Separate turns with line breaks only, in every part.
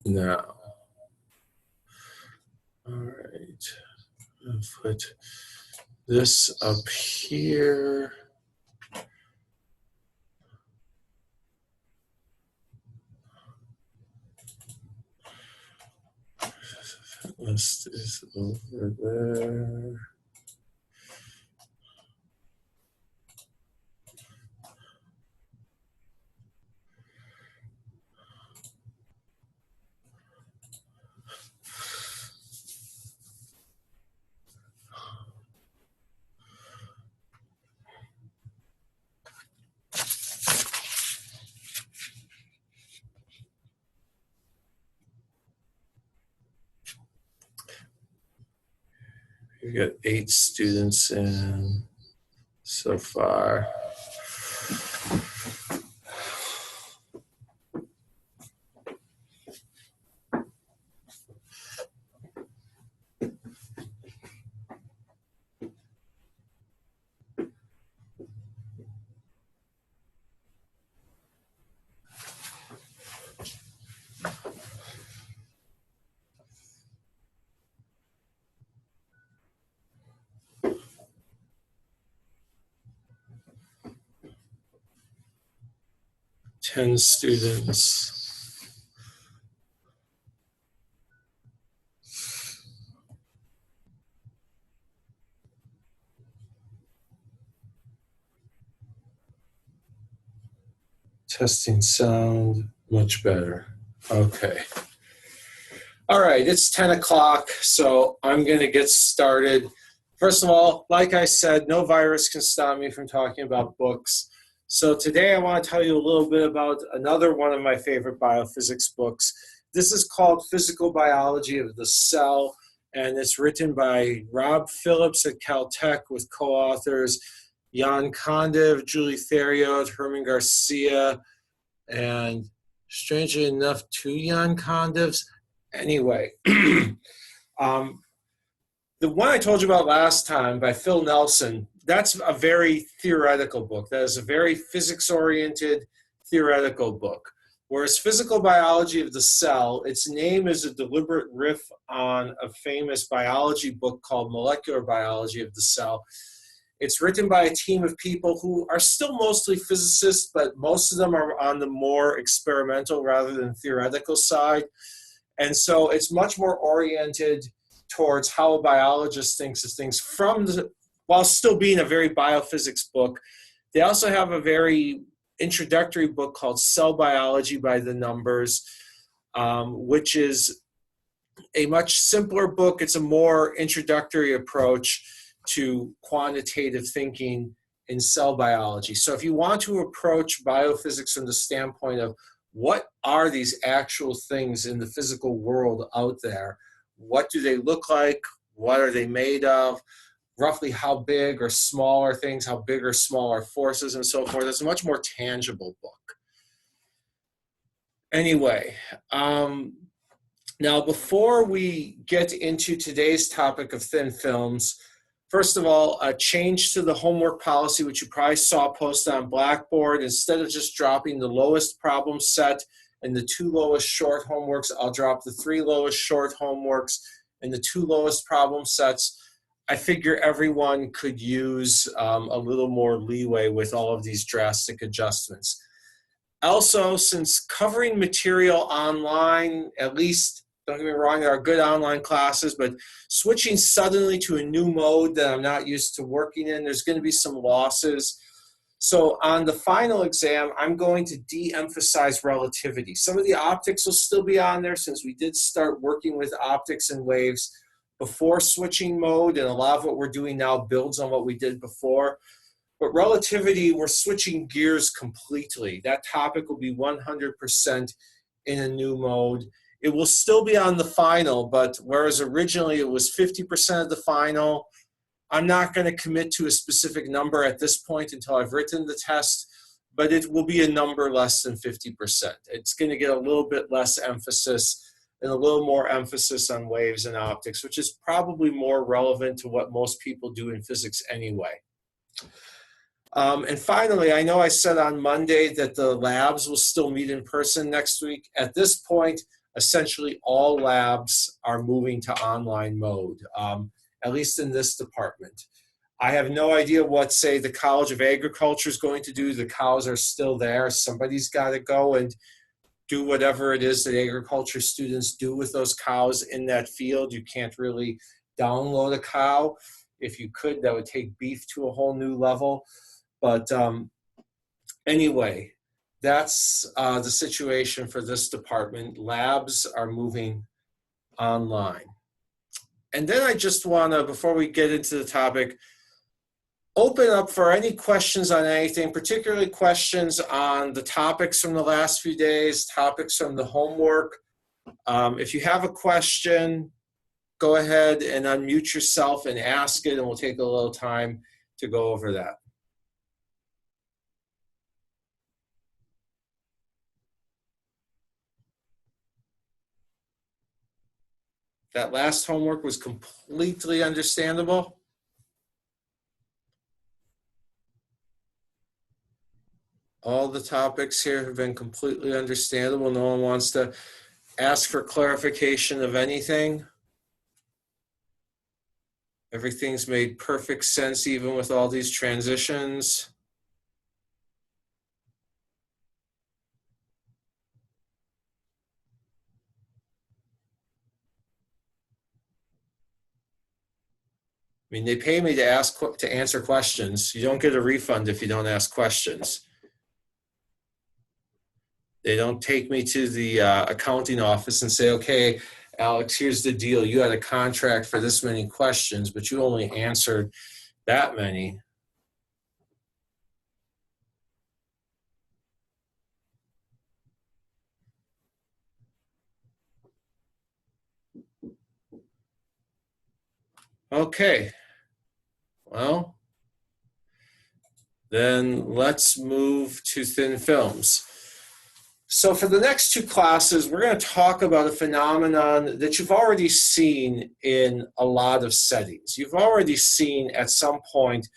now. All right, I'll put this up here. List is over there. We've got 8 students in so far. Ten students. Testing sound, much better. Okay. All right, it's 10 o'clock, so I'm going to get started. First of all, like I said, no virus can stop me from talking about books. So today I want to tell you a little bit about another one of my favorite biophysics books. This is called Physical Biology of the Cell, and it's written by Rob Phillips at Caltech with co-authors Jan Kondev, Julie Theriot, Herman Garcia, and strangely enough, 2 Jan Kondevs. Anyway, the one I told you about last time by Phil Nelson, that's a very theoretical book. That is a very physics-oriented theoretical book. Whereas Physical Biology of the Cell, its name is a deliberate riff on a famous biology book called Molecular Biology of the Cell. It's written by a team of people who are still mostly physicists, but most of them are on the more experimental rather than theoretical side. And so it's much more oriented towards how a biologist thinks of things while still being a very biophysics book. They also have a very introductory book called Cell Biology by the Numbers, which is a much simpler book. It's a more introductory approach to quantitative thinking in cell biology. So if you want to approach biophysics from the standpoint of what are these actual things in the physical world out there, what do they look like, what are they made of, roughly how big or small are things, how big or small are forces, and so forth. It's a much more tangible book. Anyway, now before we get into today's topic of thin films, first of all, a change to the homework policy, which you probably saw posted on Blackboard. Instead of just dropping the lowest problem set and the 2 lowest short homeworks, I'll drop the 3 lowest short homeworks and the 2 lowest problem sets. I figure everyone could use a little more leeway with all of these drastic adjustments. Also, since covering material online, at least, don't get me wrong, there are good online classes, but switching suddenly to a new mode that I'm not used to working in, there's going to be some losses. So on the final exam, I'm going to de-emphasize relativity. Some of the optics will still be on there since we did start working with optics and waves before switching mode, and a lot of what we're doing now builds on what we did before. But relativity, we're switching gears completely. That topic will be 100% in a new mode. It will still be on the final, but whereas originally it was 50% of the final, I'm not going to commit to a specific number at this point until I've written the test, but it will be a number less than 50%. It's going to get a little bit less emphasis and a little more emphasis on waves and optics, which is probably more relevant to what most people do in physics anyway. And finally, I know I said on Monday that the labs will still meet in person next week. At this point, essentially all labs are moving to online mode, at least in this department. I have no idea what, say, the College of Agriculture is going to do. The cows are still there. Somebody's got to go and do whatever it is that agriculture students do with those cows in that field. You can't really download a cow. If you could, that would take beef to a whole new level. But anyway, that's the situation for this department. Labs are moving online. And then I just want to, before we get into the topic, open up for any questions on anything, particularly questions on the topics from the last few days, topics from the homework. If you have a question, go ahead and unmute yourself and ask it, and we'll take a little time to go over that. That last homework was completely understandable. All the topics here have been completely understandable. No one wants to ask for clarification of anything. Everything's made perfect sense, even with all these transitions. I mean, they pay me to answer questions. You don't get a refund if you don't ask questions. They don't take me to the accounting office and say, okay, Alex, here's the deal. You had a contract for this many questions, but you only answered that many. Okay, well, then let's move to thin films. So for the next two classes, we're going to talk about a phenomenon that you've already seen in a lot of settings. You've already seen at some point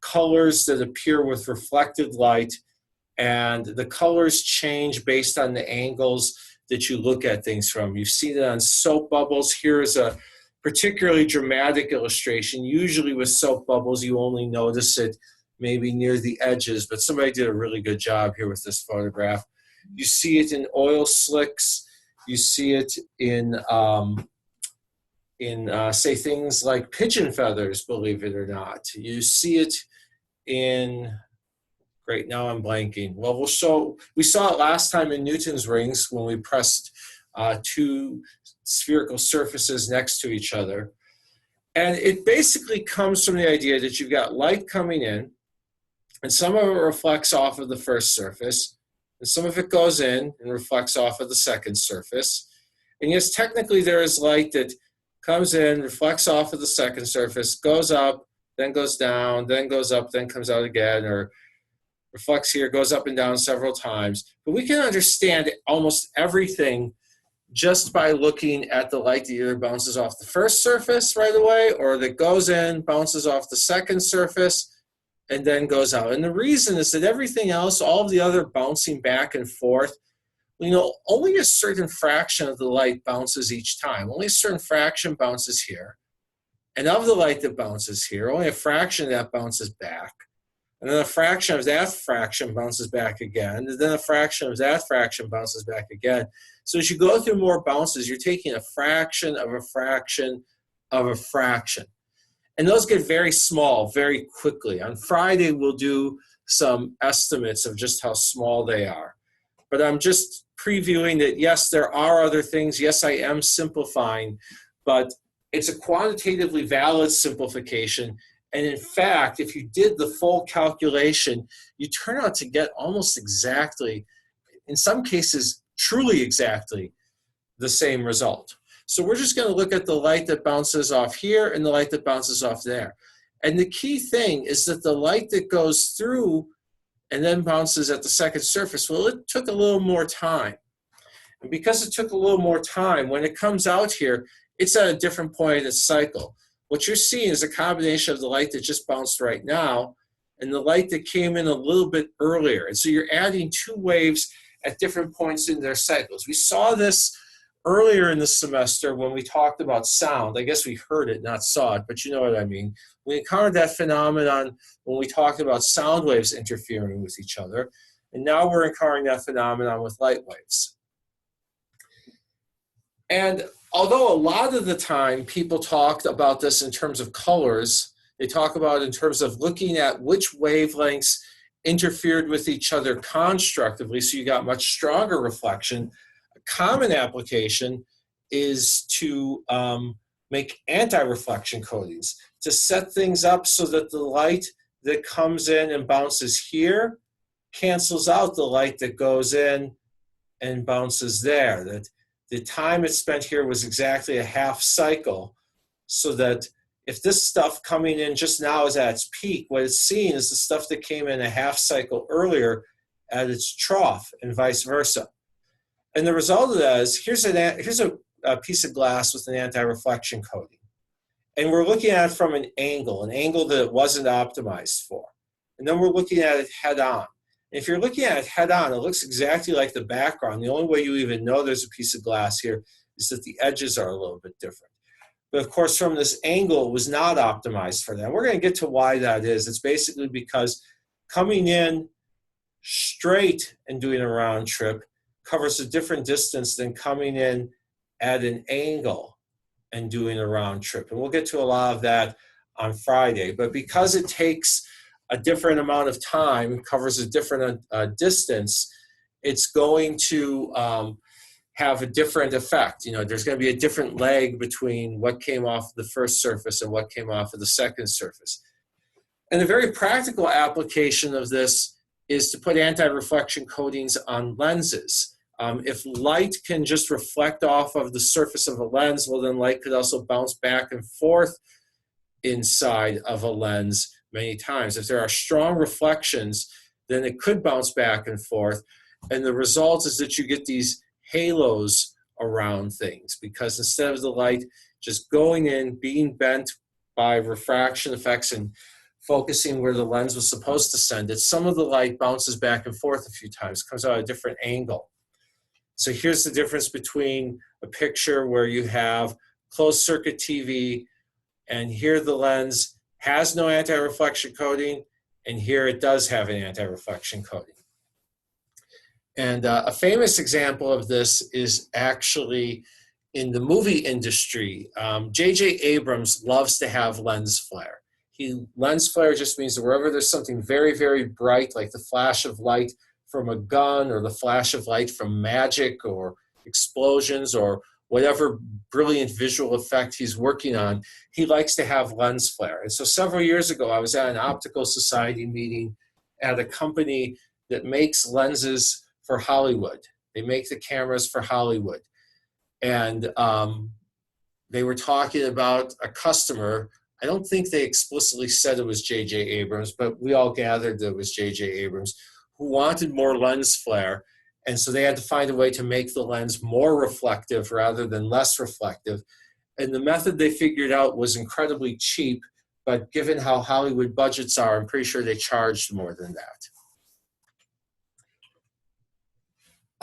colors that appear with reflected light, and the colors change based on the angles that you look at things from. You've seen it on soap bubbles. Here is a particularly dramatic illustration. Usually with soap bubbles, you only notice it maybe near the edges, but somebody did a really good job here with this photograph. You see it in oil slicks. You see it in say, things like pigeon feathers, believe it or not. You see it in, great, now I'm blanking. Well, we saw it last time in Newton's rings when we pressed two spherical surfaces next to each other. And it basically comes from the idea that you've got light coming in, and some of it reflects off of the first surface, and some of it goes in and reflects off of the second surface. And yes, technically there is light that comes in, reflects off of the second surface, goes up, then goes down, then goes up, then comes out again, or reflects here, goes up and down several times. But we can understand almost everything just by looking at the light that either bounces off the first surface right away, or that goes in, bounces off the second surface, and then goes out. And the reason is that everything else, all of the other bouncing back and forth, only a certain fraction of the light bounces each time. Only a certain fraction bounces here. And of the light that bounces here, only a fraction of that bounces back. And then a fraction of that fraction bounces back again. And then a fraction of that fraction bounces back again. So as you go through more bounces, you're taking a fraction of a fraction of a fraction. And those get very small very quickly. On Friday, we'll do some estimates of just how small they are. But I'm just previewing that, yes, there are other things. Yes, I am simplifying, but it's a quantitatively valid simplification. And in fact, if you did the full calculation, you turn out to get almost exactly, in some cases, truly exactly the same result. So we're just going to look at the light that bounces off here and the light that bounces off there. And the key thing is that the light that goes through and then bounces at the second surface, well, it took a little more time. And because it took a little more time, when it comes out here, it's at a different point in its cycle. What you're seeing is a combination of the light that just bounced right now and the light that came in a little bit earlier. And so you're adding two waves at different points in their cycles. We saw this earlier in the semester when we talked about sound. I guess we heard it, not saw it, but you know what I mean. We encountered that phenomenon when we talked about sound waves interfering with each other. And now we're encountering that phenomenon with light waves. And although a lot of the time people talked about this in terms of colors, they talk about it in terms of looking at which wavelengths interfered with each other constructively, so you got much stronger reflection. A common application is to make anti-reflection coatings, to set things up so that the light that comes in and bounces here cancels out the light that goes in and bounces there. That the time it spent here was exactly a half cycle, so that if this stuff coming in just now is at its peak, what it's seeing is the stuff that came in a half cycle earlier at its trough, and vice versa. And the result of that is, here's a piece of glass with an anti-reflection coating. And we're looking at it from an angle that it wasn't optimized for. And then we're looking at it head on. And if you're looking at it head on, it looks exactly like the background. The only way you even know there's a piece of glass here is that the edges are a little bit different. But of course, from this angle, it was not optimized for that. And we're going to get to why that is. It's basically because coming in straight and doing a round trip covers a different distance than coming in at an angle and doing a round trip. And we'll get to a lot of that on Friday. But because it takes a different amount of time, covers a different distance, it's going to have a different effect. You know, there's going to be a different lag between what came off the first surface and what came off of the second surface. And a very practical application of this is to put anti-reflection coatings on lenses. If light can just reflect off of the surface of a lens, well, then light could also bounce back and forth inside of a lens many times. If there are strong reflections, then it could bounce back and forth. And the result is that you get these halos around things, because instead of the light just going in, being bent by refraction effects and focusing where the lens was supposed to send it, some of the light bounces back and forth a few times, comes out at a different angle. So here's the difference between a picture where you have closed circuit TV, and here the lens has no anti-reflection coating, and here it does have an anti-reflection coating. And a famous example of this is actually in the movie industry. J.J. Abrams loves to have lens flare. Lens flare just means that wherever there's something very, very bright, like the flash of light from a gun or the flash of light from magic or explosions or whatever brilliant visual effect he's working on, he likes to have lens flare. And so several years ago, I was at an optical society meeting at a company that makes lenses for Hollywood. They make the cameras for Hollywood. And they were talking about a customer. I don't think they explicitly said it was J.J. Abrams, but we all gathered that it was J.J. Abrams, who wanted more lens flare. And so they had to find a way to make the lens more reflective rather than less reflective. And the method they figured out was incredibly cheap, but given how Hollywood budgets are, I'm pretty sure they charged more than that.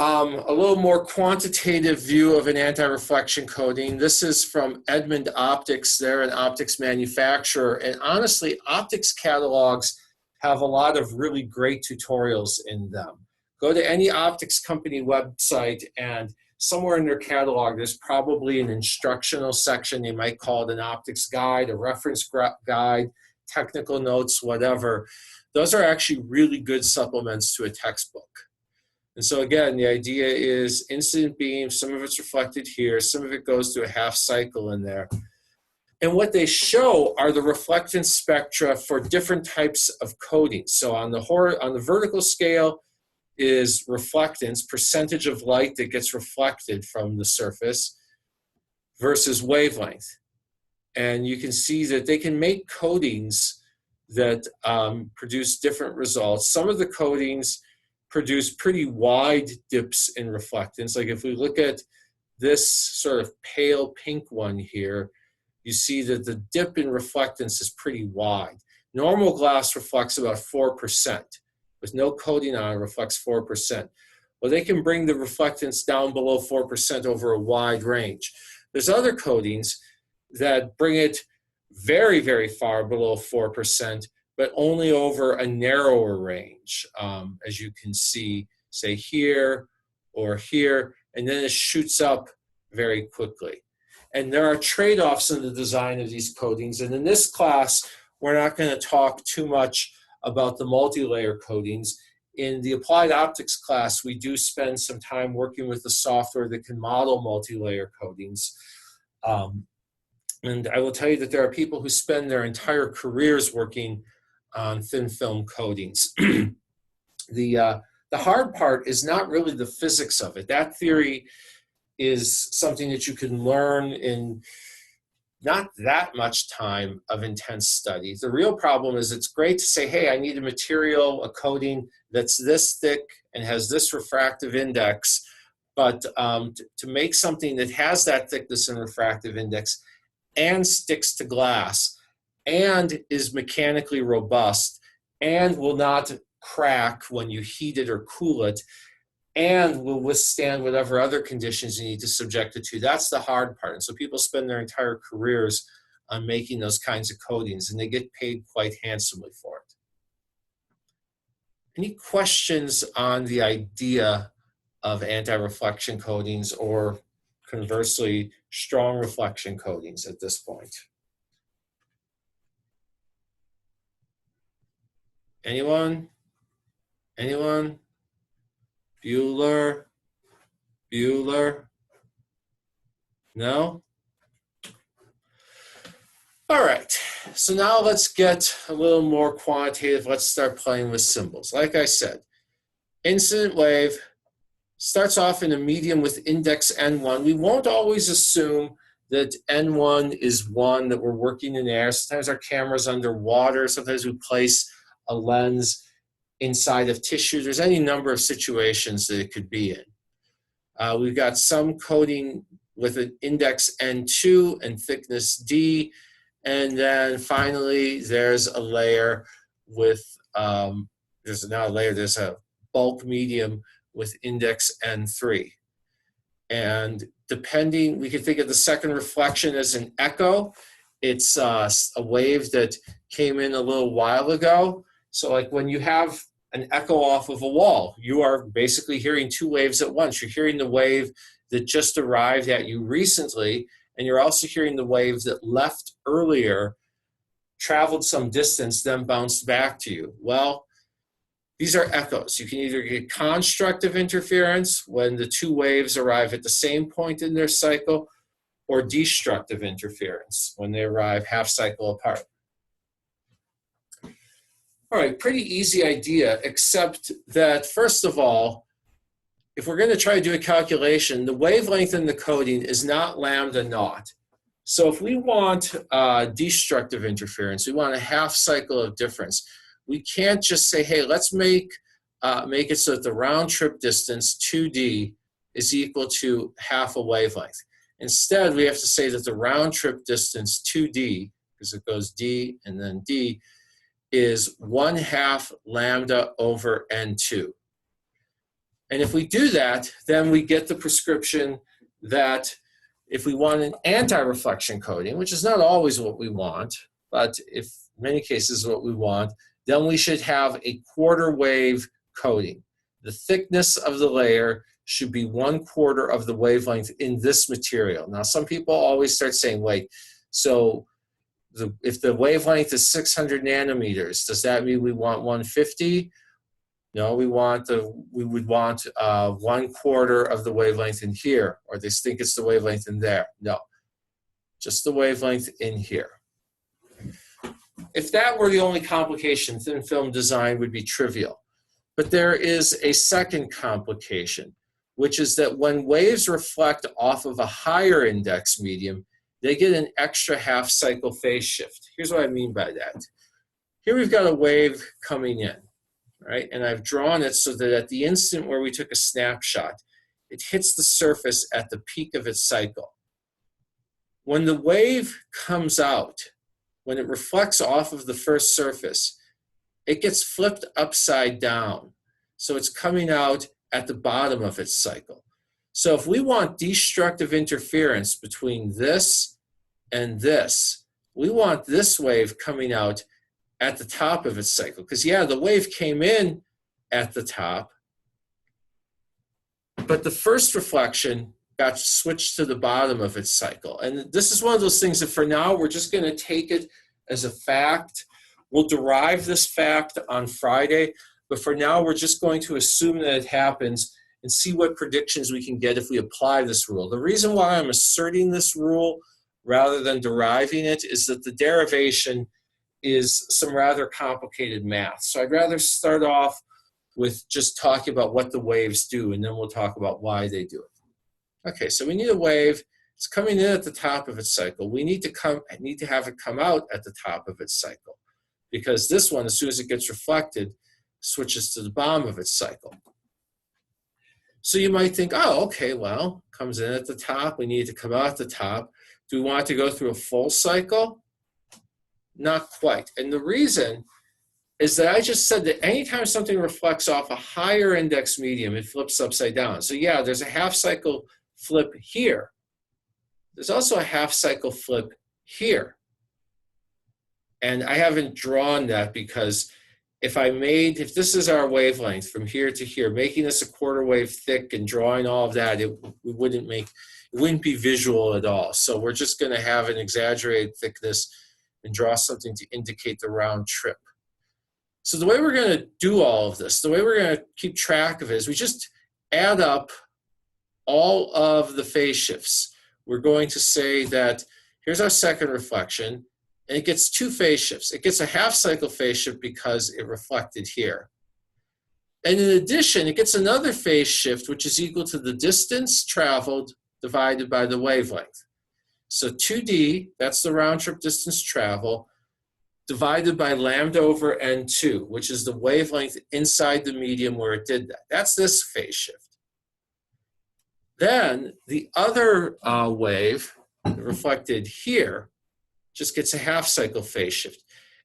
A little more quantitative view of an anti-reflection coating. This is from Edmund Optics. They're an optics manufacturer. And honestly, optics catalogs have a lot of really great tutorials in them. Go to any optics company website, and somewhere in their catalog, there's probably an instructional section. They might call it an optics guide, a reference guide, technical notes, whatever. Those are actually really good supplements to a textbook. And so again, the idea is incident beam, some of it's reflected here, some of it goes to a half cycle in there. And what they show are the reflectance spectra for different types of coatings. So on the vertical scale is reflectance, percentage of light that gets reflected from the surface, versus wavelength. And you can see that they can make coatings that produce different results. Some of the coatings produce pretty wide dips in reflectance. Like if we look at this sort of pale pink one here, you see that the dip in reflectance is pretty wide. Normal glass reflects about 4%. With no coating on it, reflects 4%. Well, they can bring the reflectance down below 4% over a wide range. There's other coatings that bring it very, very far below 4%, but only over a narrower range, as you can see, say here or here, and then it shoots up very quickly. And there are trade-offs in the design of these coatings, and in this class, we're not going to talk too much about the multi-layer coatings. In the applied optics class, we do spend some time working with the software that can model multi-layer coatings. And I will tell you that there are people who spend their entire careers working on thin film coatings. The hard part is not really the physics of it. That theory is something that you can learn in not that much time of intense study. The real problem is it's great to say, hey, I need a material, a coating that's this thick and has this refractive index, but to make something that has that thickness and refractive index and sticks to glass and is mechanically robust and will not crack when you heat it or cool it and will withstand whatever other conditions you need to subject it to. That's the hard part. And so people spend their entire careers on making those kinds of coatings, and they get paid quite handsomely for it. Any questions on the idea of anti-reflection coatings or conversely strong reflection coatings at this point? Anyone? Anyone? Bueller? Bueller? No? All right, so now let's get a little more quantitative. Let's start playing with symbols. Like I said, incident wave starts off in a medium with index N1. We won't always assume that N1 is 1, that we're working in air. Sometimes our camera's underwater. Sometimes we place a lens inside of tissue. There's any number of situations that it could be in. We've got some coating with an index N2 and thickness D. And then finally, there's a layer with, there's a bulk medium with index N3. And depending, we can think of the second reflection as an echo. It's a wave that came in a little while ago. So like when you have an echo off of a wall, you are basically hearing two waves at once. You're hearing the wave that just arrived at you recently, and you're also hearing the wave that left earlier, traveled some distance, then bounced back to you. Well, these are echoes. You can either get constructive interference when the two waves arrive at the same point in their cycle, or destructive interference when they arrive half cycle apart. All right, pretty easy idea, except that first of all, if we're going to try to do a calculation, the wavelength in the coating is not lambda naught. So if we want destructive interference, we want a half cycle of difference, we can't just say, hey, let's make it so that the round trip distance, 2D, is equal to half a wavelength. Instead, we have to say that the round trip distance, 2D, because it goes D and then D, is 1/2 lambda over N2. And if we do that, then we get the prescription that if we want an anti-reflection coating, which is not always what we want, but if in many cases what we want, then we should have a quarter wave coating. The thickness of the layer should be 1/4 of the wavelength in this material. Now, some people always start saying, wait, so if the wavelength is 600 nanometers, does that mean we want 150? No, we would want 1/4 of the wavelength in here, or they think it's the wavelength in there. No, just the wavelength in here. If that were the only complication, thin film design would be trivial. But there is a second complication, which is that when waves reflect off of a higher index medium, they get an extra half cycle phase shift. Here's what I mean by that. Here we've got a wave coming in, right? And I've drawn it so that at the instant where we took a snapshot, it hits the surface at the peak of its cycle. When the wave comes out, when it reflects off of the first surface, it gets flipped upside down. So it's coming out at the bottom of its cycle. So if we want destructive interference between this and this, we want this wave coming out at the top of its cycle. Because yeah, the wave came in at the top, but the first reflection got switched to the bottom of its cycle. And this is one of those things that for now, we're just going to take it as a fact. We'll derive this fact on Friday, but for now, we're just going to assume that it happens and see what predictions we can get if we apply this rule. The reason why I'm asserting this rule rather than deriving it is that the derivation is some rather complicated math. So I'd rather start off with just talking about what the waves do, and then we'll talk about why they do it. Okay, so we need a wave. It's coming in at the top of its cycle. We need to have it come out at the top of its cycle, because this one, as soon as it gets reflected, switches to the bottom of its cycle. So you might think, oh, okay, well, comes in at the top. We need to come out at the top. Do we want to go through a full cycle? Not quite. And the reason is that I just said that anytime something reflects off a higher index medium, it flips upside down. So yeah, there's a half cycle flip here. There's also a half cycle flip here. And I haven't drawn that because if this is our wavelength from here to here, making this a quarter wave thick and drawing all of that, it wouldn't be visual at all. So we're just going to have an exaggerated thickness and draw something to indicate the round trip. So the way we're going to do all of this, the way we're going to keep track of it is we just add up all of the phase shifts. We're going to say that here's our second reflection, and it gets two phase shifts. It gets a half cycle phase shift because it reflected here. And in addition, it gets another phase shift, which is equal to the distance traveled divided by the wavelength. So 2d, that's the round trip distance travel, divided by lambda over n2, which is the wavelength inside the medium where it did that. That's this phase shift. Then the other wave reflected here just gets a half cycle phase shift.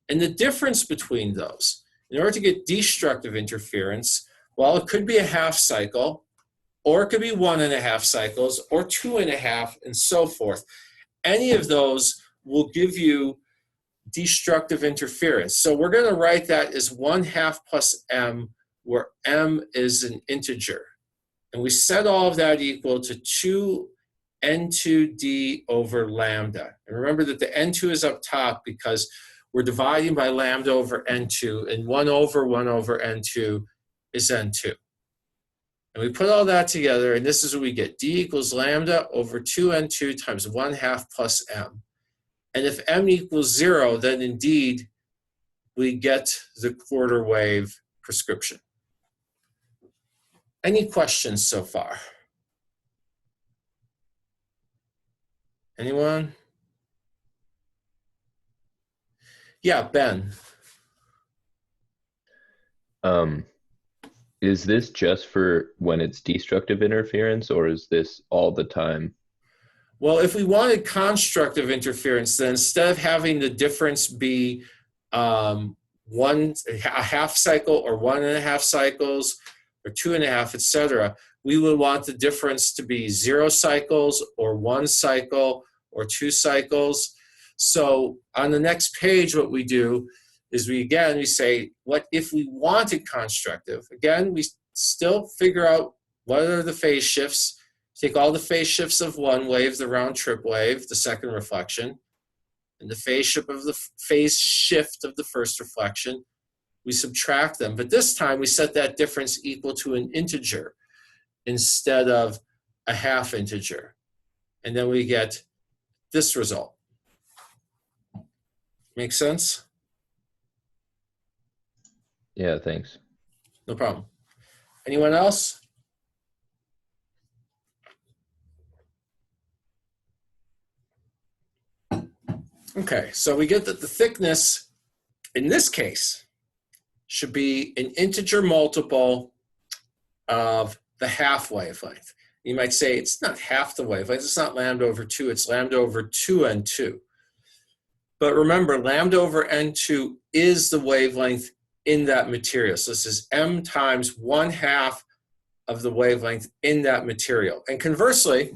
And the difference between those, in order to get destructive interference, well, it could be a half cycle, or it could be 1.5 cycles, or 2.5, and so forth. Any of those will give you destructive interference. So we're going to write that as 1/2 plus m, where m is an integer. And we set all of that equal to 2 n2d over lambda. And remember that the n2 is up top because we're dividing by lambda over n2, and 1 over n2 is n2. And we put all that together, and this is what we get. D equals lambda over 2n2 times 1/2 plus m. And if m equals 0, then indeed we get the quarter wave prescription. Any questions so far? Anyone? Yeah, Ben.
Is this just for when it's destructive interference, or is this all the time?
Well, if we wanted constructive interference, then instead of having the difference be a half cycle or 1.5 cycles or 2.5, etc., we would want the difference to be 0 cycles or 1 cycle or 2 cycles. So on the next page, what we do is we say, what if we wanted constructive? Again, we still figure out what are the phase shifts, take all the phase shifts of one wave, the round trip wave, the second reflection, and the phase shift of the first reflection. We subtract them, but this time we set that difference equal to an integer instead of a half integer. And then we get this result. Make sense?
Yeah, thanks.
No problem. Anyone else? Okay, so we get that the thickness, in this case, should be an integer multiple of the half wavelength. You might say it's not half the wavelength, it's not lambda over 2, it's lambda over 2n2. But remember, lambda over n2 is the wavelength in that material. So this is m times 1/2 of the wavelength in that material. And conversely,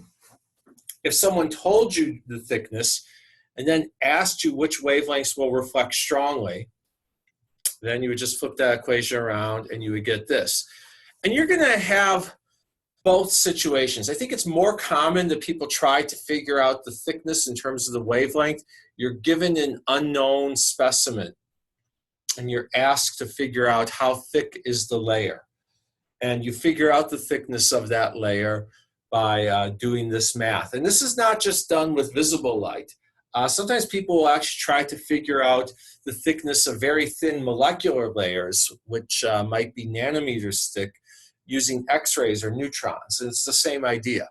if someone told you the thickness and then asked you which wavelengths will reflect strongly, then you would just flip that equation around and you would get this. And you're going to have both situations. I think it's more common that people try to figure out the thickness in terms of the wavelength. You're given an unknown specimen and you're asked to figure out how thick is the layer. And you figure out the thickness of that layer by doing this math. And this is not just done with visible light. Sometimes people will actually try to figure out the thickness of very thin molecular layers, which might be nanometers thick, using X-rays or neutrons. And it's the same idea.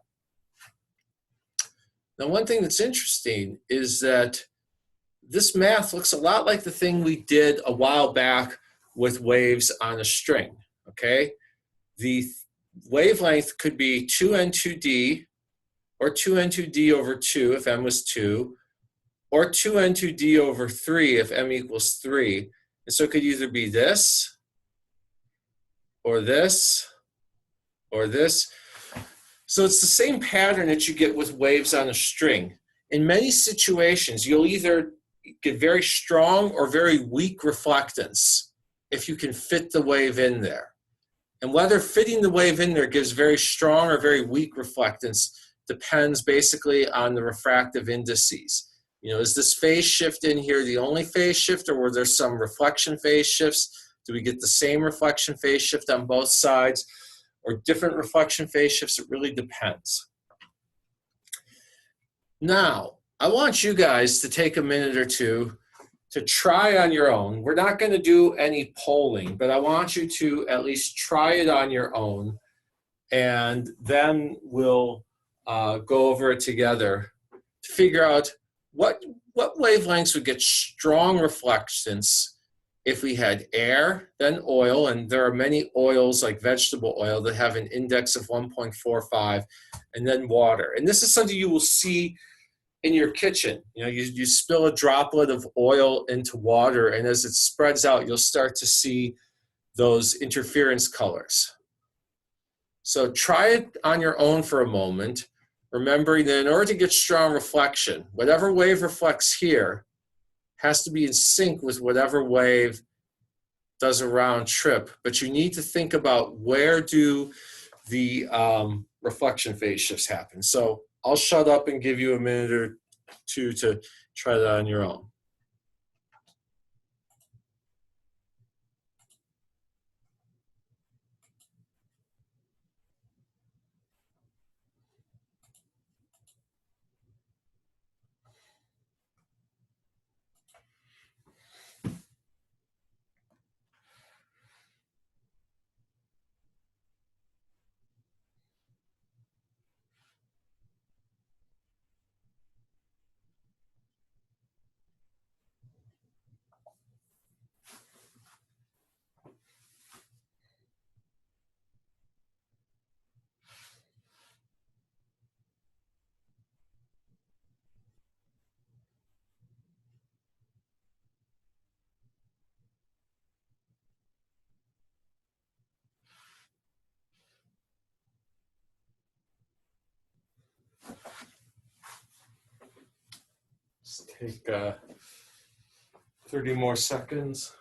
Now, one thing that's interesting is that this math looks a lot like the thing we did a while back with waves on a string, okay? The wavelength could be 2n2d, or 2n2d over 2 if m was 2, or 2n2d over 3 if m equals 3. And so it could either be this, or this, or this. So it's the same pattern that you get with waves on a string. In many situations, you'll either get very strong or very weak reflectance if you can fit the wave in there. And whether fitting the wave in there gives very strong or very weak reflectance depends basically on the refractive indices. You know, is this phase shift in here the only phase shift, or were there some reflection phase shifts? Do we get the same reflection phase shift on both sides, or different reflection phase shifts? It really depends. Now, I want you guys to take a minute or two to try on your own. We're not going to do any polling, but I want you to at least try it on your own, and then we'll go over it together to figure out what wavelengths would get strong reflectance if we had air, then oil, and there are many oils like vegetable oil that have an index of 1.45, and then water. And this is something you will see in your kitchen. You know, you spill a droplet of oil into water, and as it spreads out, you'll start to see those interference colors. So try it on your own for a moment, remembering that in order to get strong reflection, whatever wave reflects here has to be in sync with whatever wave does a round trip. But you need to think about where do the reflection phase shifts happen. So I'll shut up and give you a minute or two to try that on your own. Just take 30 more seconds.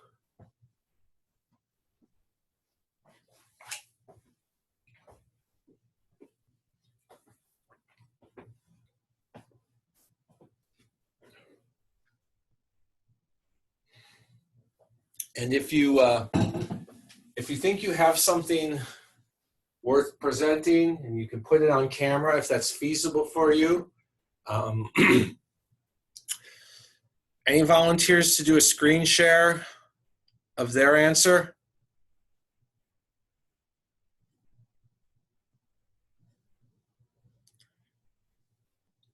And if you think you have something worth presenting and you can put it on camera if that's feasible for you, any volunteers to do a screen share of their answer?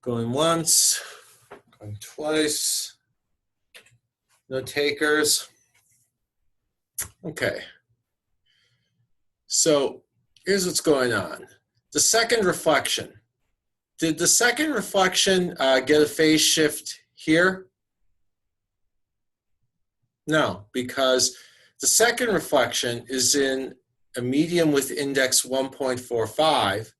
Going once, going twice. No takers. Okay. So here's what's going on. The second reflection. Did the second reflection get a phase shift here? No, because the second reflection is in a medium with index 1.45,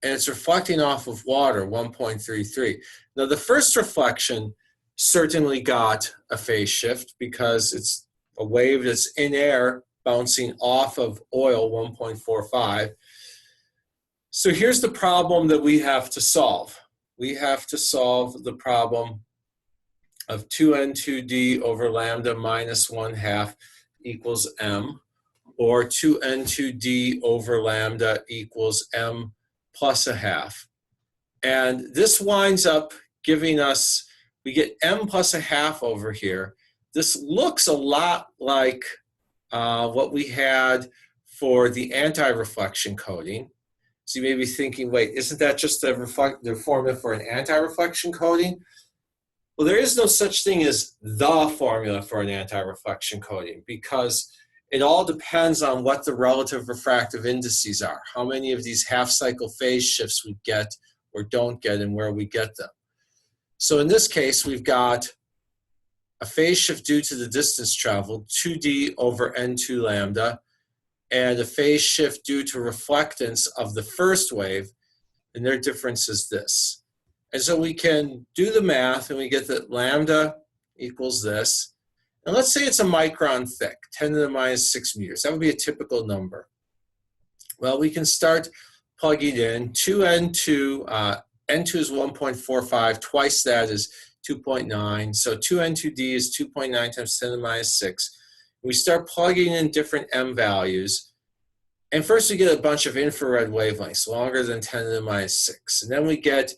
and it's reflecting off of water, 1.33. Now, the first reflection certainly got a phase shift because it's a wave that's in air bouncing off of oil, 1.45. So here's the problem that we have to solve. We have to solve the problem of 2n2d over lambda minus 1/2 equals m, or 2n2d over lambda equals m plus 1/2. And this winds up giving us, we get m plus 1/2 over here. This looks a lot like what we had for the anti-reflection coating. So you may be thinking, wait, isn't that just the formula for an anti-reflection coating? Well, there is no such thing as the formula for an anti-reflection coating, because it all depends on what the relative refractive indices are, how many of these half-cycle phase shifts we get or don't get and where we get them. So in this case, we've got a phase shift due to the distance traveled, 2d over n2 lambda, and a phase shift due to reflectance of the first wave, and their difference is this. And so we can do the math, and we get that lambda equals this. And let's say it's a micron thick, 10 to the minus 6 meters. That would be a typical number. Well, we can start plugging in 2n2, n2 is 1.45, twice that is 2.9. So 2n2d is 2.9 times 10 to the minus 6. We start plugging in different m values. And first we get a bunch of infrared wavelengths, longer than 10 to the minus 6. And then we get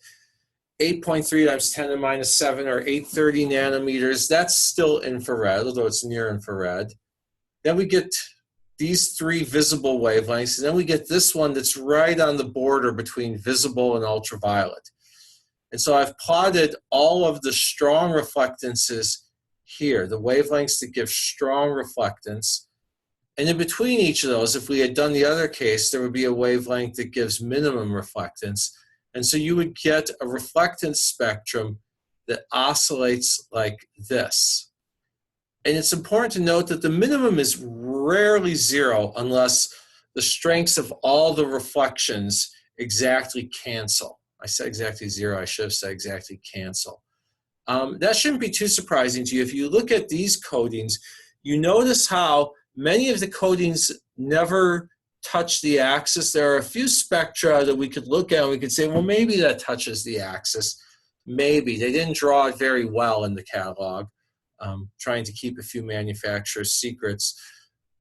8.3 times 10 to the minus 7, or 830 nanometers. That's still infrared, although it's near infrared. Then we get these 3 visible wavelengths, and then we get this one that's right on the border between visible and ultraviolet. And so I've plotted all of the strong reflectances here, the wavelengths that give strong reflectance. And in between each of those, if we had done the other case, there would be a wavelength that gives minimum reflectance. And so you would get a reflectance spectrum that oscillates like this. And it's important to note that the minimum is rarely 0 unless the strengths of all the reflections exactly cancel. I said exactly 0, I should have said exactly cancel. That shouldn't be too surprising to you. If you look at these coatings, you notice how many of the coatings never touch the axis. There are a few spectra that we could look at and we could say, well, maybe that touches the axis. Maybe. They didn't draw it very well in the catalog, trying to keep a few manufacturers' secrets.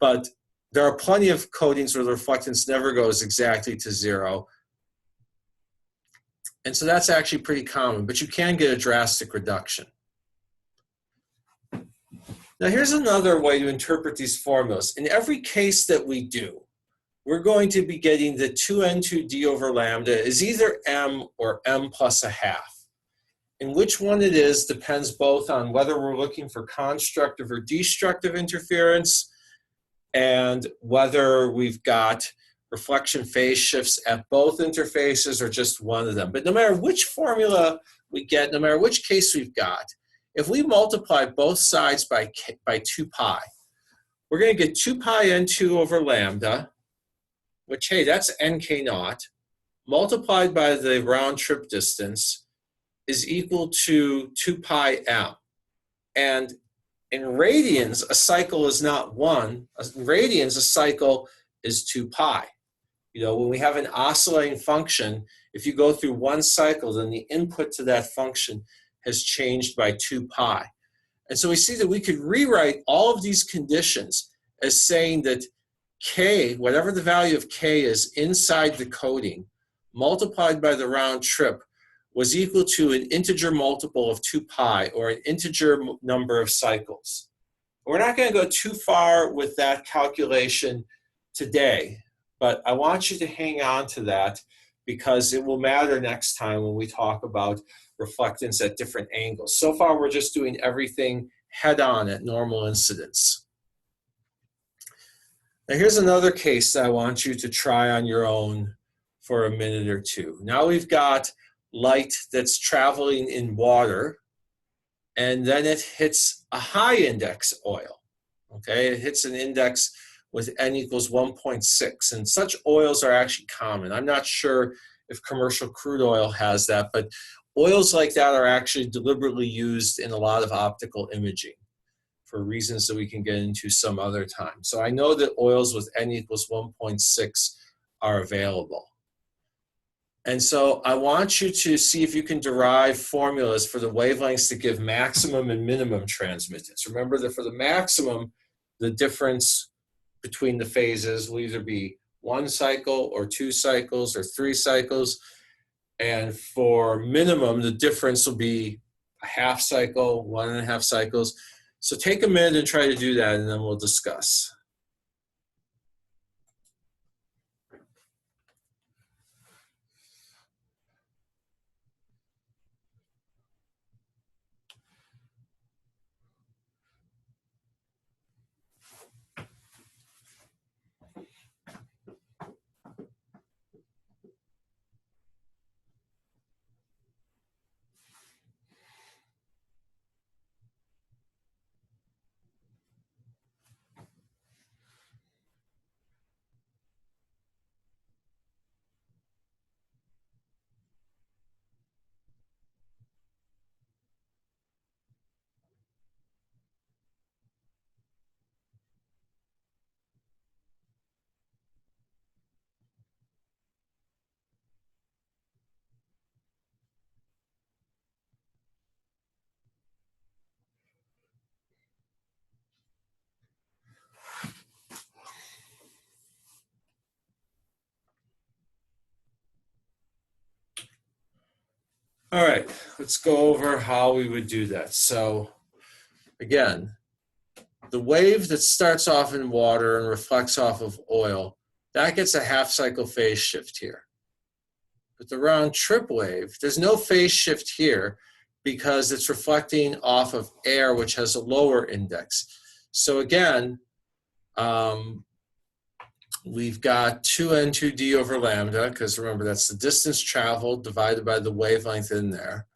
But there are plenty of coatings where the reflectance never goes exactly to 0. And so that's actually pretty common, but you can get a drastic reduction. Now here's another way to interpret these formulas. In every case that we do, we're going to be getting the 2n2d over lambda is either m or m plus 1/2. And which one it is depends both on whether we're looking for constructive or destructive interference and whether we've got reflection phase shifts at both interfaces or just one of them. But no matter which formula we get, no matter which case we've got, if we multiply both sides by 2 pi, we're going to get 2 pi n2 over lambda, which, hey, that's nk naught, multiplied by the round trip distance is equal to 2 pi m. And in radians, a cycle is not 1. In radians, a cycle is 2 pi. You know, when we have an oscillating function, if you go through one cycle, then the input to that function has changed by 2 pi. And so we see that we could rewrite all of these conditions as saying that k, whatever the value of k is inside the coating, multiplied by the round trip, was equal to an integer multiple of 2 pi, or an integer number of cycles. We're not going to go too far with that calculation today, but I want you to hang on to that because it will matter next time when we talk about reflectance at different angles. So far, we're just doing everything head-on at normal incidence. Now, here's another case that I want you to try on your own for a minute or two. Now we've got light that's traveling in water, and then it hits a high index oil. Okay, it hits an index with N equals 1.6. And such oils are actually common. I'm not sure if commercial crude oil has that, but oils like that are actually deliberately used in a lot of optical imaging for reasons that we can get into some other time. So I know that oils with N equals 1.6 are available. And so I want you to see if you can derive formulas for the wavelengths that give maximum and minimum transmittance. Remember that for the maximum, the difference between the phases will either be 1 cycle or 2 cycles or 3 cycles. And for minimum, the difference will be a half cycle, 1.5 cycles. So take a minute and try to do that, and then we'll discuss. All right, let's go over how we would do that. So again, the wave that starts off in water and reflects off of oil, that gets a half cycle phase shift here. But the round trip wave, there's no phase shift here because it's reflecting off of air, which has a lower index. So again, we've got 2n2d over lambda, because remember, that's the distance traveled divided by the wavelength in there,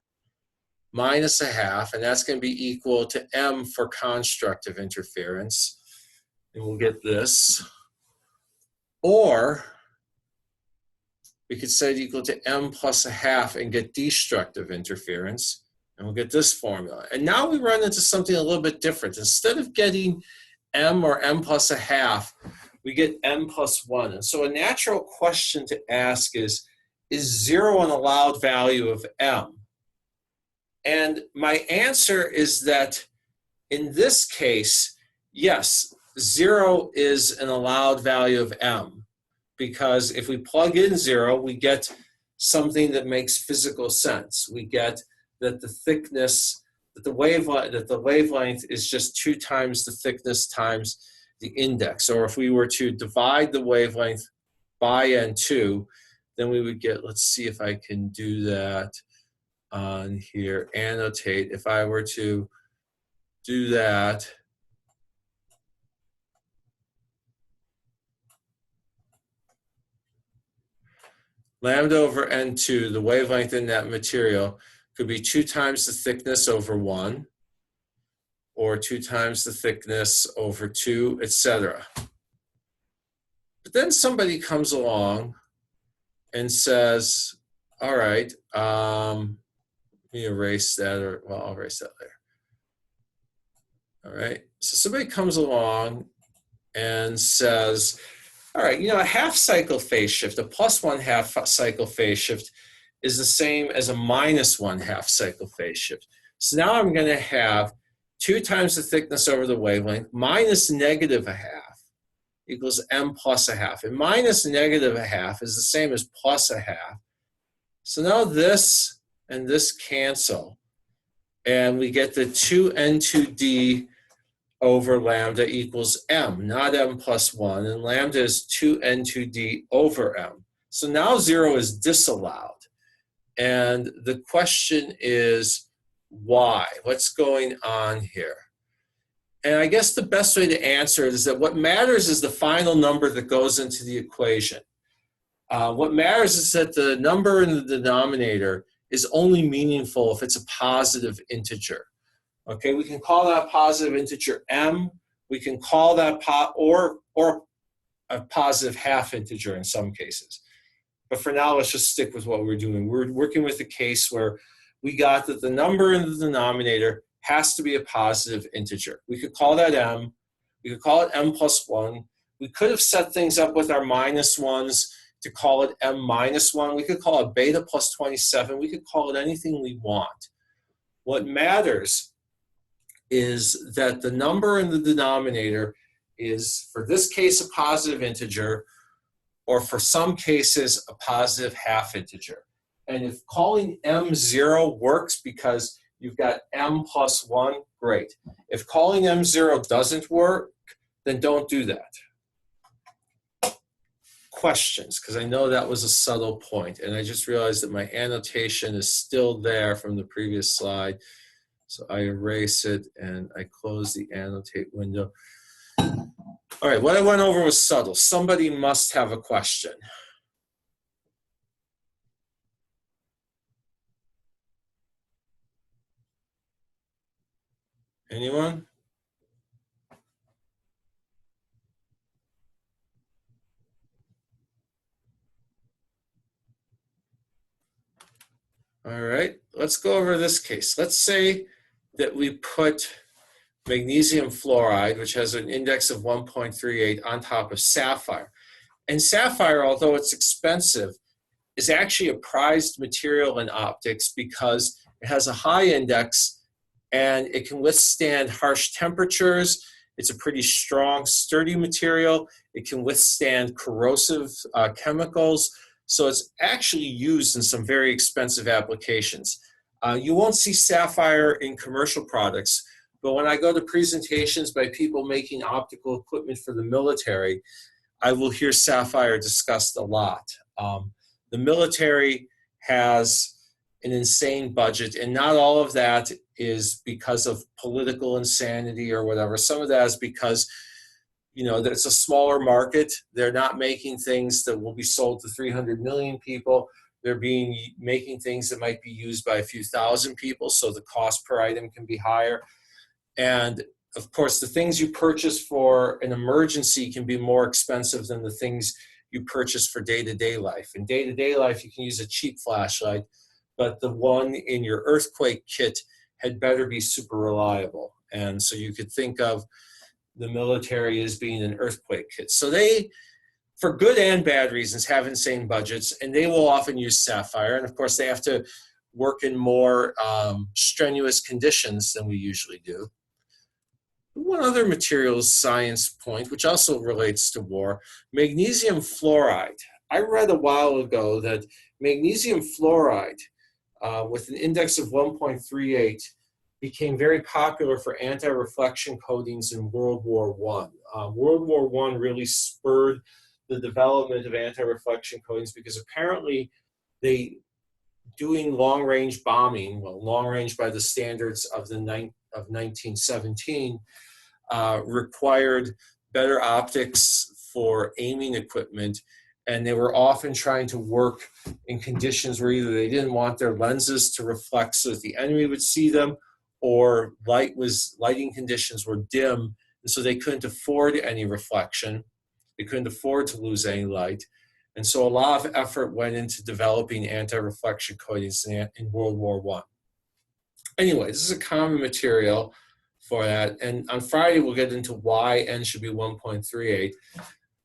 minus a half, and that's going to be equal to m for constructive interference. And we'll get this. Or we could set it equal to m plus a half and get destructive interference, and we'll get this formula. And now we run into something a little bit different. Instead of getting m or m plus a half, we get m plus 1. And so a natural question to ask is 0 an allowed value of m? And my answer is that in this case, yes, 0 is an allowed value of m, because if we plug in 0, we get something that makes physical sense. We get that the thickness, that the wavelength is just 2 times the thickness times the index. Or if we were to divide the wavelength by n2, then we would get, let's see if I can do that on here, annotate. If I were to do that, lambda over n2, the wavelength in that material, could be 2 times the thickness over 1, or 2 times the thickness over 2, etc. But then somebody comes along and says, all right, let me erase that, or, well, I'll erase that later. All right, so somebody comes along and says, all right, you know, a half cycle phase shift, a plus 1/2 cycle phase shift is the same as a minus 1/2 cycle phase shift. So now I'm going to have 2 times the thickness over the wavelength minus negative a half equals m plus a half. And minus negative a half is the same as plus a half. So now this and this cancel, and we get the 2n2d over lambda equals m, not m plus 1, and lambda is 2n2d over m. So now 0 is disallowed. And the question is, why? What's going on here? And I guess the best way to answer it is that what matters is the final number that goes into the equation. What matters is that the number in the denominator is only meaningful if it's a positive integer. Okay, we can call that positive integer m. We can call that or a positive half integer in some cases. But for now, let's just stick with what we're doing. We're working with a case where we got that the number in the denominator has to be a positive integer. We could call that m. We could call it m plus 1. We could have set things up with our minus ones to call it m minus 1. We could call it beta plus 27. We could call it anything we want. What matters is that the number in the denominator is, for this case, a positive integer, or for some cases, a positive half integer. And if calling m 0 works because you've got m plus 1, great. If calling m 0 doesn't work, then don't do that. Questions, because I know that was a subtle point, and I just realized that my annotation is still there from the previous slide. So I erase it and I close the annotate window. All right, what I went over was subtle. Somebody must have a question. Anyone? All right, let's go over this case. Let's say that we put magnesium fluoride, which has an index of 1.38, on top of sapphire. And sapphire, although it's expensive, is actually a prized material in optics because it has a high index and it can withstand harsh temperatures. It's a pretty strong, sturdy material. It can withstand corrosive chemicals. So it's actually used in some very expensive applications. You won't see sapphire in commercial products, but when I go to presentations by people making optical equipment for the military, I will hear sapphire discussed a lot. The military has an insane budget, and not all of that is because of political insanity or whatever. Some of that is because, you know, that it's a smaller market. They're not making things that will be sold to 300 million people. They're making things that might be used by a few thousand people, so the cost per item can be higher. And of course, the things you purchase for an emergency can be more expensive than the things you purchase for day-to-day life. In day-to-day life, you can use a cheap flashlight, but the one in your earthquake kit had better be super reliable. And so you could think of the military as being an earthquake kit. So they, for good and bad reasons, have insane budgets, and they will often use sapphire. And of course, they have to work in more strenuous conditions than we usually do. One other materials science point, which also relates to war, magnesium fluoride. I read a while ago that magnesium fluoride with an index of 1.38 became very popular for anti-reflection coatings in World War I. World War I really spurred the development of anti-reflection coatings because apparently doing long-range bombing, well, long-range by the standards of 1917, required better optics for aiming equipment, and they were often trying to work in conditions where either they didn't want their lenses to reflect so that the enemy would see them, or lighting conditions were dim, and so they couldn't afford any reflection. They couldn't afford to lose any light. And so a lot of effort went into developing anti-reflection coatings in World War I. Anyway, this is a common material for that. And on Friday, we'll get into why N should be 1.38.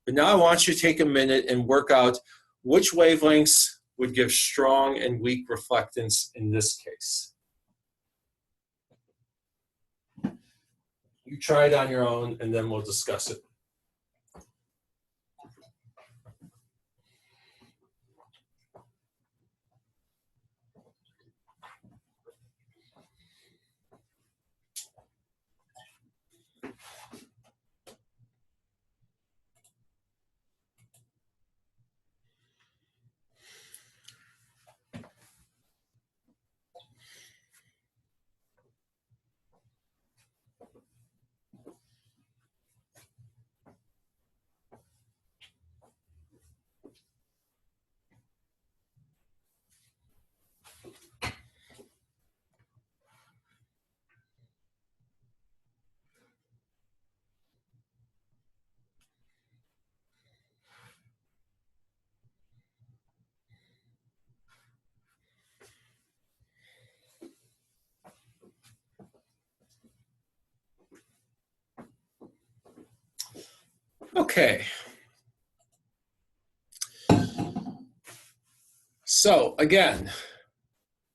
But now I want you to take a minute and work out which wavelengths would give strong and weak reflectance in this case. You try it on your own, and then we'll discuss it. Okay. So again,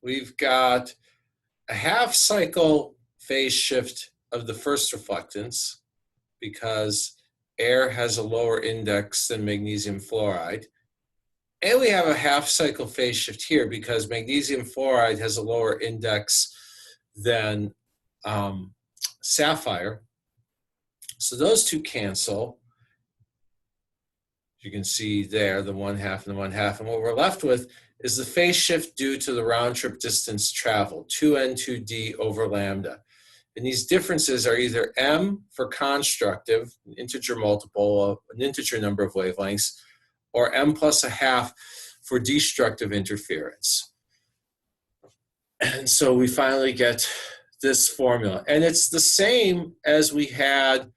we've got a half cycle phase shift of the first reflectance because air has a lower index than magnesium fluoride. And we have a half cycle phase shift here because magnesium fluoride has a lower index than sapphire. So those two cancel. You can see there the 1/2 and the 1/2. And what we're left with is the phase shift due to the round trip distance traveled, 2n2d over lambda. And these differences are either m for constructive, an integer multiple, an integer number of wavelengths, or m plus a half for destructive interference. And so we finally get this formula. And it's the same as we had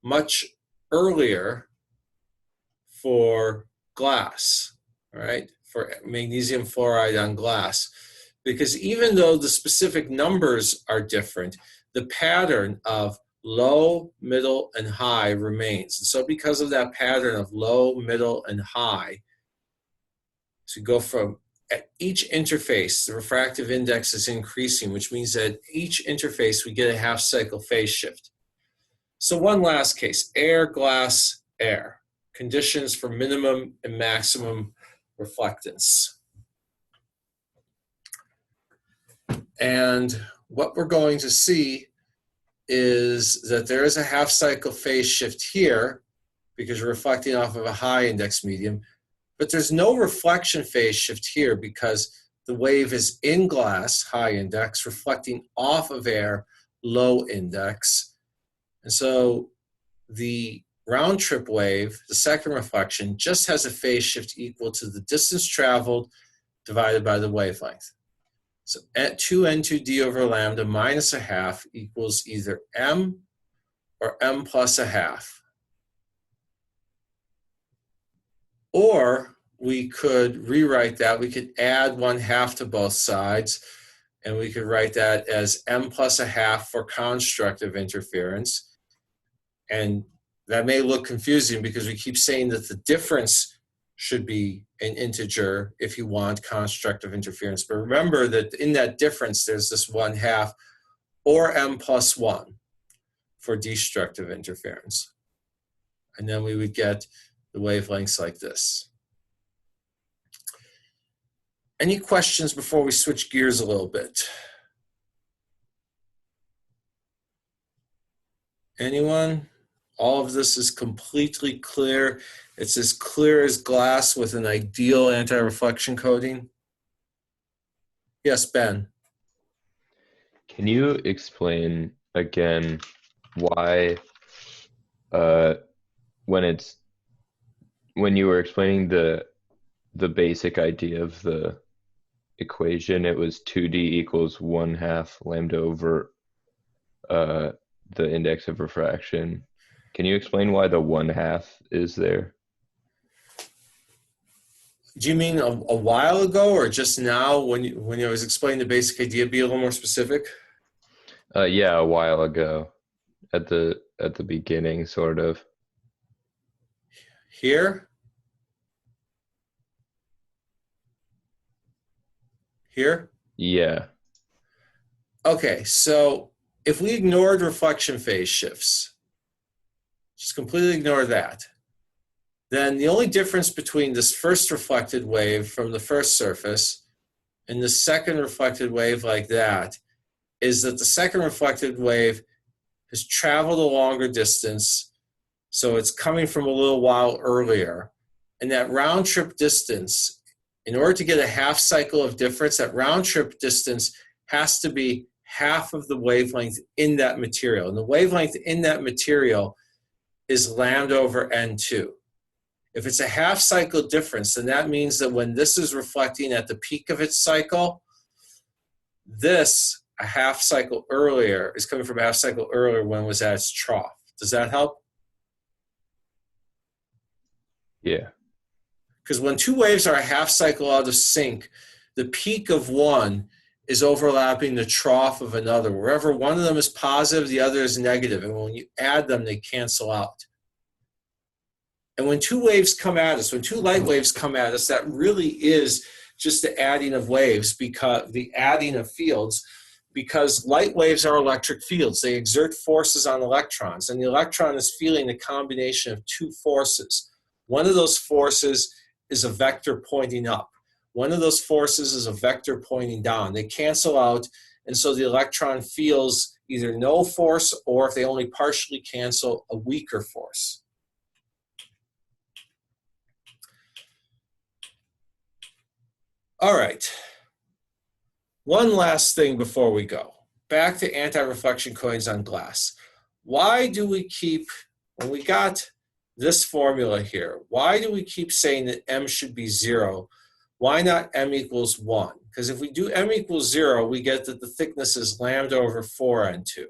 much earlier for glass, right? For magnesium fluoride on glass. Because even though the specific numbers are different, the pattern of low, middle, and high remains. And so because of that pattern of low, middle, and high, so you go from at each interface, the refractive index is increasing, which means that at each interface we get a half cycle phase shift. So one last case, air, glass, air. Conditions for minimum and maximum reflectance. And what we're going to see is that there is a half cycle phase shift here because we're reflecting off of a high index medium, but there's no reflection phase shift here because the wave is in glass, high index, reflecting off of air, low index. And so the round trip wave, the second reflection, just has a phase shift equal to the distance traveled divided by the wavelength. So at 2n2d over lambda minus a half equals either m or m plus a half. Or we could rewrite that. We could add 1/2 to both sides, and we could write that as m plus a half for constructive interference. And that may look confusing because we keep saying that the difference should be an integer if you want constructive interference. But remember that in that difference, there's this 1/2 or m plus 1 for destructive interference. And then we would get the wavelengths like this. Any questions before we switch gears a little bit? Anyone? All of this is completely clear. It's as clear as glass with an ideal anti-reflection coating. Yes, Ben.
Can you explain again why when you were explaining the basic idea of the equation, it was 2d equals 1/2 lambda over the index of refraction. Can you explain why the 1/2 is there?
Do you mean a while ago or just now when I was explaining the basic idea? Be a little more specific.
Yeah, a while ago, at the beginning, sort of.
Here? Here?
Yeah.
Okay, so if we ignored reflection phase shifts, just completely ignore that, then the only difference between this first reflected wave from the first surface and the second reflected wave like that is that the second reflected wave has traveled a longer distance, so it's coming from a little while earlier. And that round trip distance, in order to get a half cycle of difference, that round trip distance has to be half of the wavelength in that material. And the wavelength in that material is lambda over n2. If it's a half cycle difference, then that means that when this is reflecting at the peak of its cycle, this, a half cycle earlier, is coming from a half cycle earlier when it was at its trough. Does that help?
Yeah.
Because when two waves are a half cycle out of sync, the peak of one is overlapping the trough of another. Wherever one of them is positive, the other is negative. And when you add them, they cancel out. And when two waves come at us, when two light waves come at us, that really is just the adding of waves, because the adding of fields, because light waves are electric fields. They exert forces on electrons, and the electron is feeling a combination of two forces. One of those forces is a vector pointing up. One of those forces is a vector pointing down. They cancel out, and so the electron feels either no force, or if they only partially cancel, a weaker force. All right. One last thing before we go. Back to anti-reflection coins on glass. Why do we keep, when we got this formula here, why do we keep saying that M should be 0? Why not M equals 1? Because if we do M equals 0, we get that the thickness is lambda over 4n2,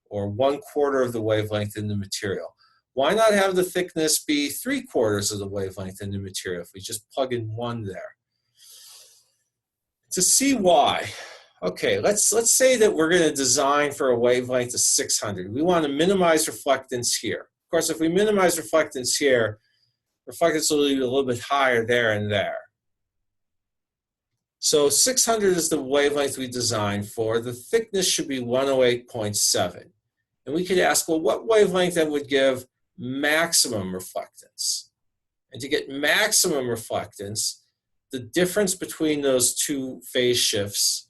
or 1/4 of the wavelength in the material. Why not have the thickness be 3/4 of the wavelength in the material if we just plug in 1 there? To see why, okay, let's say that we're going to design for a wavelength of 600. We want to minimize reflectance here. Of course, if we minimize reflectance here, reflectance will be a little bit higher there and there. So 600 is the wavelength we designed for. The thickness should be 108.7. And we could ask, well, what wavelength that would give maximum reflectance? And to get maximum reflectance, the difference between those two phase shifts,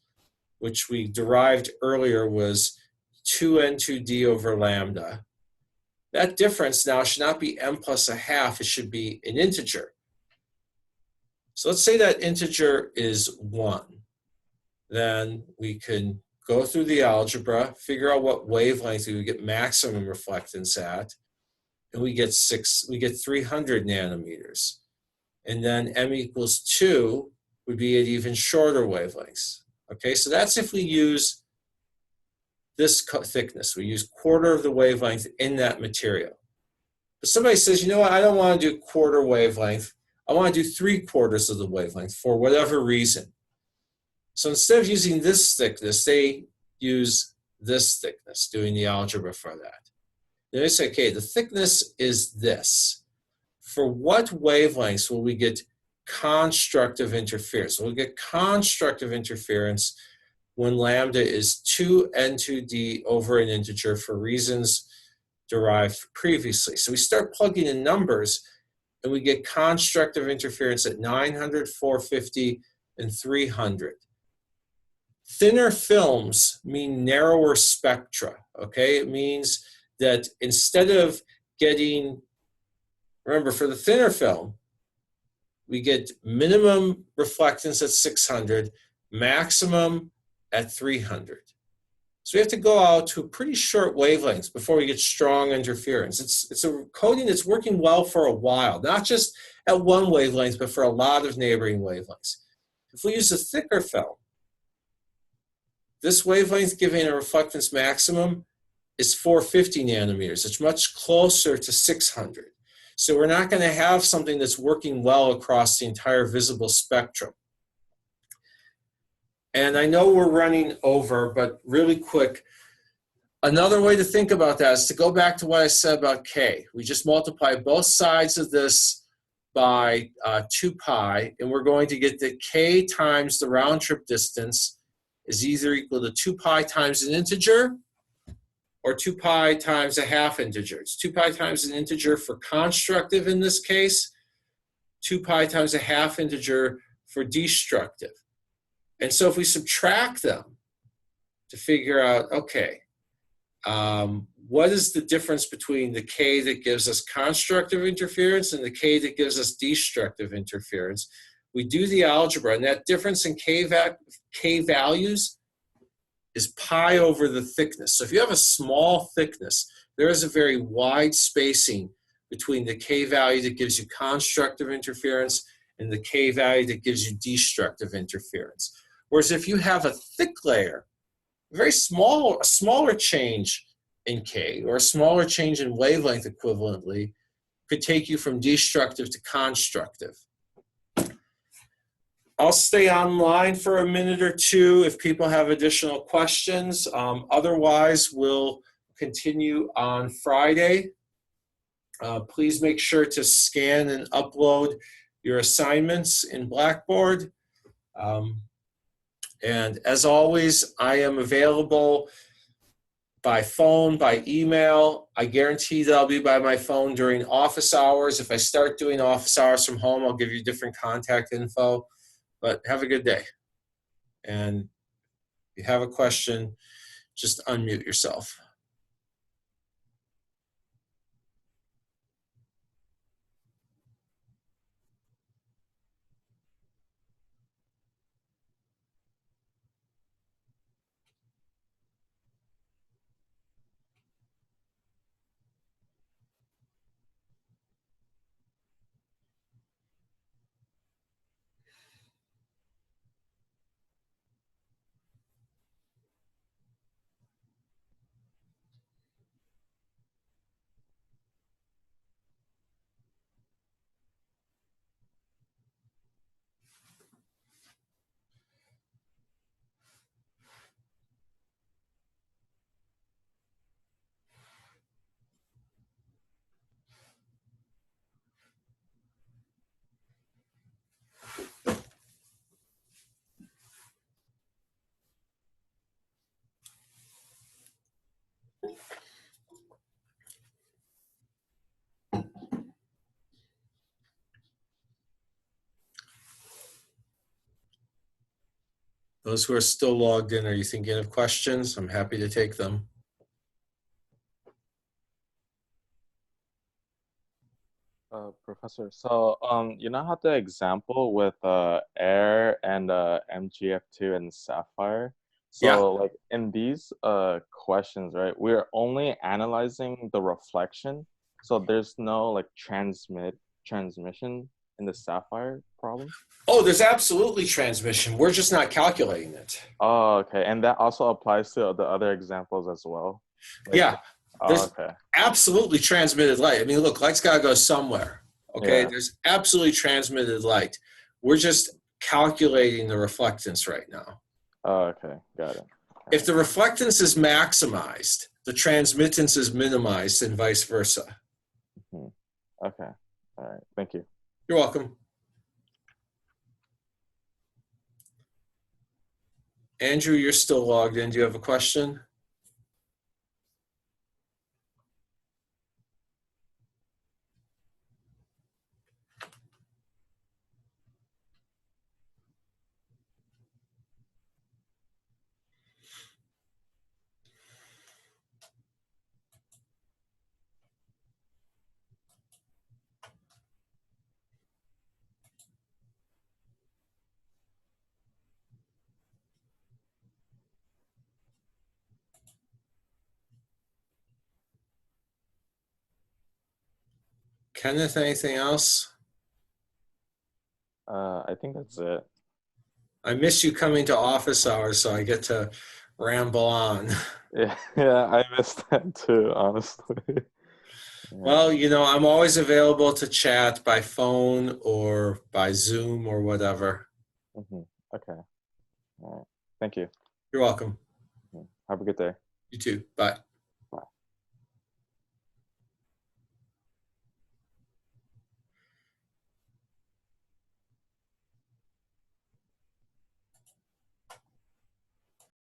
which we derived earlier, was 2n2d over lambda. That difference now should not be m plus 1/2, it should be an integer. So let's say that integer is 1. Then we can go through the algebra, figure out what wavelength we would get maximum reflectance at, and we get 300 nanometers. And then m equals 2 would be at even shorter wavelengths. Okay, so that's if we use this thickness. We use 1/4 of the wavelength in that material. But somebody says, you know what, I don't want to do 1/4 wavelength. I want to do 3/4 of the wavelength for whatever reason. So instead of using this thickness, they use this thickness, doing the algebra for that. Then they say, okay, the thickness is this. For what wavelengths will we get constructive interference? We'll get constructive interference when lambda is 2n2d over an integer for reasons derived previously. So we start plugging in numbers, and we get constructive interference at 900, 450, and 300. Thinner films mean narrower spectra, okay? It means that instead of getting, remember, for the thinner film, we get minimum reflectance at 600, maximum at 300. So we have to go out to pretty short wavelengths before we get strong interference. It's a coating that's working well for a while, not just at one wavelength, but for a lot of neighboring wavelengths. If we use a thicker film, this wavelength giving a reflectance maximum is 450 nanometers. It's much closer to 600. So we're not going to have something that's working well across the entire visible spectrum. And I know we're running over, but really quick, another way to think about that is to go back to what I said about K. We just multiply both sides of this by 2 pi, and we're going to get that K times the round trip distance is either equal to 2 pi times an integer or 2 pi times a half integer. It's 2 pi times an integer for constructive in this case, 2 pi times a half integer for destructive. And so if we subtract them to figure out, okay, what is the difference between the K that gives us constructive interference and the K that gives us destructive interference? We do the algebra, and that difference in K values is pi over the thickness. So if you have a small thickness, there is a very wide spacing between the K value that gives you constructive interference and the K value that gives you destructive interference. Whereas if you have a thick layer, a smaller change in K or a smaller change in wavelength equivalently could take you from destructive to constructive. I'll stay online for a minute or two if people have additional questions. Otherwise, we'll continue on Friday. Please make sure to scan and upload your assignments in Blackboard. And as always, I am available by phone, by email. I guarantee that I'll be by my phone during office hours. If I start doing office hours from home, I'll give you different contact info. But have a good day. And if you have a question, just unmute yourself. Those who are still logged in, are you thinking of questions? I'm happy to take them.
Professor, so you know how the example with air and MgF2 and sapphire? So
Yeah.
like in these questions, right, we're only analyzing the reflection. So there's no like transmission in the sapphire problem?
Oh, there's absolutely transmission. We're just not calculating it.
Oh, okay. And that also applies to the other examples as well? Like,
Yeah. There's
okay.
absolutely transmitted light. I mean, look, light's got to go somewhere. Okay.
Yeah.
There's absolutely transmitted light. We're just calculating the reflectance right now.
Oh, okay. Got it.
If the reflectance is maximized, the transmittance is minimized and vice versa.
Mm-hmm. Okay. All right. Thank you.
You're welcome. Andrew, you're still logged in. Do you have a question? Kenneth, anything else?
I think that's it.
I miss you coming to office hours, so I get to ramble on.
Yeah, I missed that too, honestly. Yeah.
Well, you know, I'm always available to chat by phone or by Zoom or whatever.
Mm-hmm. Okay. All right. Thank you.
You're welcome.
Have a good day.
You too. Bye.